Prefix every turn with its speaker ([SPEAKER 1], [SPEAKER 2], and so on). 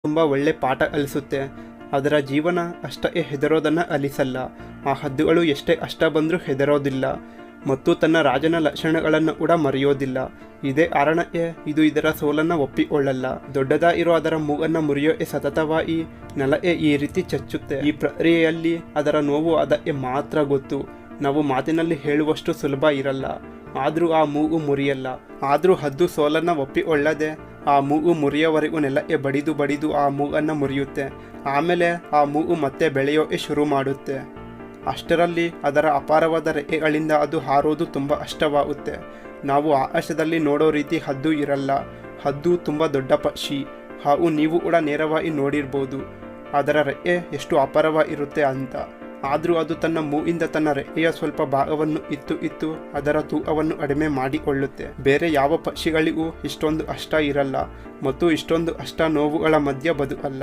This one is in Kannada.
[SPEAKER 1] ತುಂಬ ಒಳ್ಳೆ ಪಾಠ ಕಲಿಸುತ್ತೆ. ಅದರ ಜೀವನ ಅಷ್ಟೇ ಹೆದರೋದನ್ನು ಅಲಿಸಲ್ಲ. ಆ ಹದ್ದುಗಳು ಎಷ್ಟೇ ಕಷ್ಟ ಬಂದರೂ ಹೆದರೋದಿಲ್ಲ ಮತ್ತು ತನ್ನ ರಾಜನ ಲಕ್ಷಣಗಳನ್ನು ಕೂಡ ಮರೆಯೋದಿಲ್ಲ. ಇದೇ ಕಾರಣಕ್ಕೆ ಇದು ಇದರ ಸೋಲನ್ನು ಒಪ್ಪಿಕೊಳ್ಳಲ್ಲ. ದೊಡ್ಡದಾಗಿರೋ ಅದರ ಮೂಗನ್ನು ಮುರಿಯೋಕೆ ಸತತವಾಗಿ ನೆಲಕ್ಕೆ ಈ ರೀತಿ ಚಚ್ಚುತ್ತೆ. ಈ ಪ್ರಕ್ರಿಯೆಯಲ್ಲಿ ಅದರ ನೋವು ಅದಕ್ಕೆ ಮಾತ್ರ ಗೊತ್ತು. ನಾವು ಮಾತಿನಲ್ಲಿ ಹೇಳುವಷ್ಟು ಸುಲಭ ಇರಲ್ಲ. ಆದರೂ ಆ ಮೂಗು ಮುರಿಯಲ್ಲ. ಆದರೂ ಹದ್ದು ಸೋಲನ್ನು ಒಪ್ಪಿಕೊಳ್ಳದೆ ಆ ಮೂಗು ಮುರಿಯೋವರೆಗೂ ನೆಲಕ್ಕೆ ಬಡಿದು ಬಡಿದು ಆ ಮೂಗನ್ನು ಮುರಿಯುತ್ತೆ. ಆಮೇಲೆ ಆ ಮೂಗು ಮತ್ತೆ ಬೆಳೆಯೋಕೆ ಶುರು ಮಾಡುತ್ತೆ. ಅಷ್ಟರಲ್ಲಿ ಅದರ ಅಪಾರವಾದ ರೆಕ್ಕೆಗಳಿಂದ ಅದು ಹಾರೋದು ತುಂಬ ಕಷ್ಟವಾಗುತ್ತೆ. ನಾವು ಆಕಾಶದಲ್ಲಿ ನೋಡೋ ರೀತಿ ಹದ್ದು ಇರಲ್ಲ. ಹದ್ದು ತುಂಬ ದೊಡ್ಡ ಪಕ್ಷಿ. ಹಾಗೂ ನೀವು ಕೂಡ ನೇರವಾಗಿ ನೋಡಿರ್ಬೋದು ಅದರ ರೆಕ್ಕೆ ಎಷ್ಟು ಅಪಾರವಾಗಿರುತ್ತೆ ಅಂತ. ಆದರೂ ಅದು ತನ್ನ ಮೂಗಿಂದ ತನ್ನ ರೆಕ್ಕೆಯ ಸ್ವಲ್ಪ ಭಾಗವನ್ನು ಇತ್ತು ಅದರ ತೂಕವನ್ನು ಕಡಿಮೆ ಮಾಡಿಕೊಳ್ಳುತ್ತೆ. ಬೇರೆ ಯಾವ ಪಕ್ಷಿಗಳಿಗೂ ಇಷ್ಟೊಂದು ಕಷ್ಟ ಇರಲ್ಲ ಮತ್ತು ಇಷ್ಟೊಂದು ಕಷ್ಟ ನೋವುಗಳ ಮಧ್ಯ ಬದುಕಲ್ಲ.